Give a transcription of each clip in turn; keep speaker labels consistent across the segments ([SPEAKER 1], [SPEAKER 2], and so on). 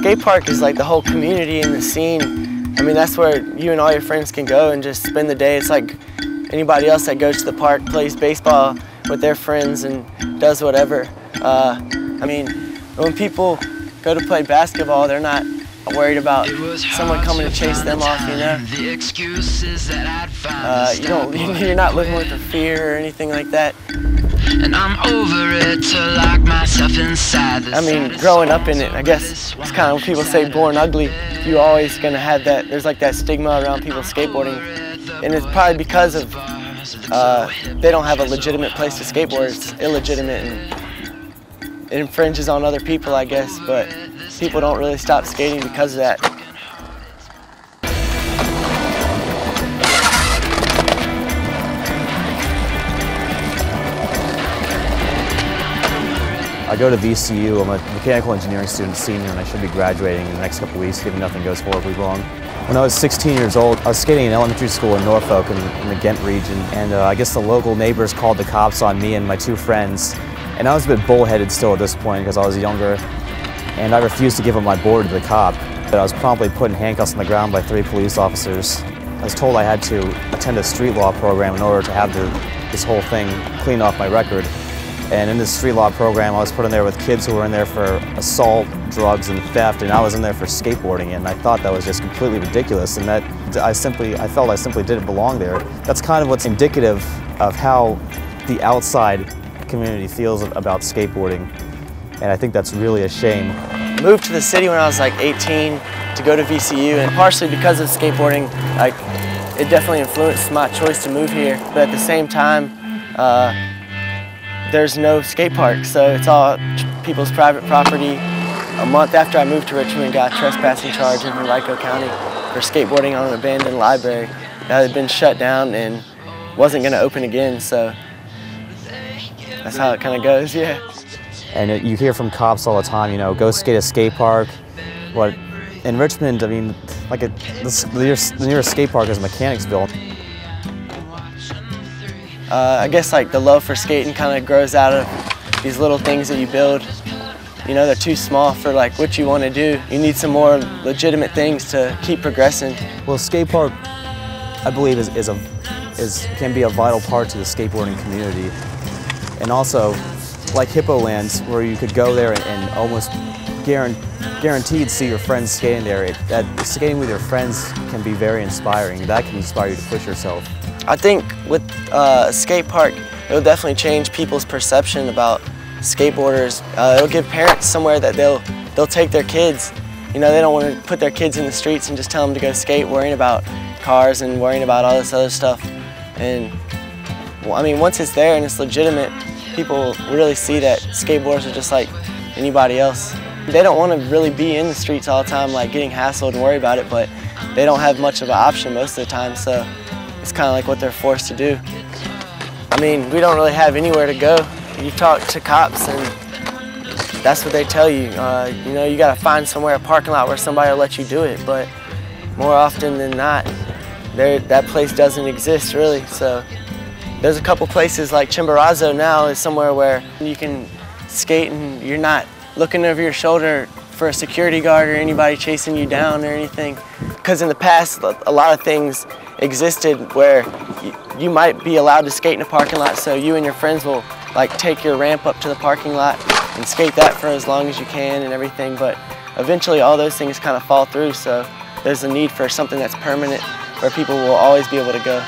[SPEAKER 1] skate park is like the whole community and the scene. I mean, that's where you and all your friends can go and just spend the day. It's like anybody else that goes to the park, plays baseball with their friends and does whatever. I mean, when people go to play basketball, they're not worried about someone coming to chase them off, you know? You're not living with a fear or anything like that.
[SPEAKER 2] And I'm over it to lock myself inside.
[SPEAKER 1] I mean, growing up in it, I guess it's kind of when people say born ugly, you're always gonna have that, there's like that stigma around people skateboarding. And it's probably because of, they don't have a legitimate place to skateboard. It's illegitimate and it infringes on other people, I guess, but people don't really stop skating because of that.
[SPEAKER 3] I go to VCU. I'm a mechanical engineering student, senior, and I should be graduating in the next couple of weeks if nothing goes horribly wrong. When I was 16 years old, I was skating in elementary school in Norfolk in the Ghent region, and I guess the local neighbors called the cops on me and my two friends. And I was a bit bullheaded still at this point because I was younger, and I refused to give up my board to the cop. But I was promptly put in handcuffs on the ground by 3 police officers. I was told I had to attend a street law program in order to have this whole thing cleaned off my record. And in this street law program, I was put in there with kids who were in there for assault, drugs, and theft, and I was in there for skateboarding, and I thought that was just completely ridiculous, and that I felt I simply didn't belong there. That's kind of what's indicative of how the outside community feels about skateboarding, and I think that's really a shame.
[SPEAKER 1] I moved to the city when I was like 18 to go to VCU, and partially because of skateboarding, like, it definitely influenced my choice to move here, but at the same time, there's no skate park, so it's all people's private property. A month after I moved to Richmond, got a trespassing charge in Henrico County for skateboarding on an abandoned library that had been shut down and wasn't going to open again, so that's how it kind of goes, yeah.
[SPEAKER 3] And you hear from cops all the time, you know, go skate a skate park. What in Richmond, I mean, like the nearest skate park is Mechanicsville.
[SPEAKER 1] I guess like the love for skating kind of grows out of these little things that you build. You know, they're too small for like what you want to do. You need some more legitimate things to keep progressing.
[SPEAKER 3] Well, skate park, I believe, can be a vital part to the skateboarding community. And also, like Hippo Lands, where you could go there and almost guaranteed see your friends skating there. Skating with your friends can be very inspiring. That can inspire you to push yourself.
[SPEAKER 1] I think with a skate park, it will definitely change people's perception about skateboarders. It'll give parents somewhere that they'll take their kids. You know, they don't want to put their kids in the streets and just tell them to go skate, worrying about cars and worrying about all this other stuff. And well, I mean, once it's there and it's legitimate, people really see that skateboarders are just like anybody else. They don't want to really be in the streets all the time, like getting hassled and worry about it, but they don't have much of an option most of the time, so it's kind of like what they're forced to do. I mean, we don't really have anywhere to go. You talk to cops and that's what they tell you. You know, you gotta find somewhere, a parking lot where somebody will let you do it, but more often than not, that place doesn't exist really. So there's a couple places like Chimborazo now is somewhere where you can skate and you're not looking over your shoulder for a security guard or anybody chasing you down or anything. Because in the past, a lot of things existed where you might be allowed to skate in a parking lot, so you and your friends will like take your ramp up to the parking lot and skate that for as long as you can and everything, but eventually all those things kind of fall through, so there's a need for something that's permanent where people will always be able to go.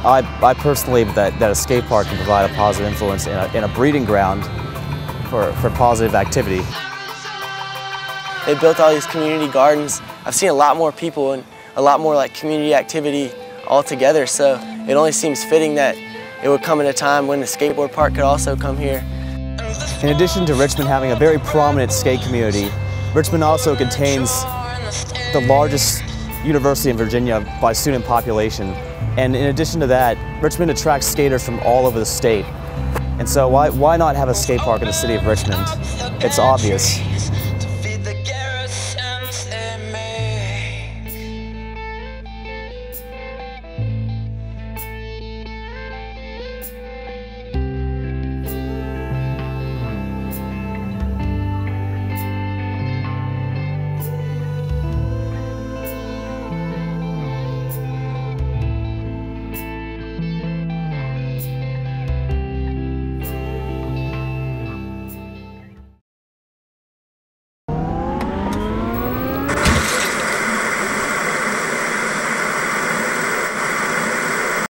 [SPEAKER 3] I personally believe that a skate park can provide a positive influence in a breeding ground for positive activity.
[SPEAKER 1] They built all these community gardens. I've seen a lot more people and a lot more like community activity all together, so it only seems fitting that it would come at a time when the skateboard park could also come here.
[SPEAKER 3] In addition to Richmond having a very prominent skate community, Richmond also contains the largest university in Virginia by student population. And in addition to that, Richmond attracts skaters from all over the state. And so why not have a skate park in the city of Richmond? It's obvious.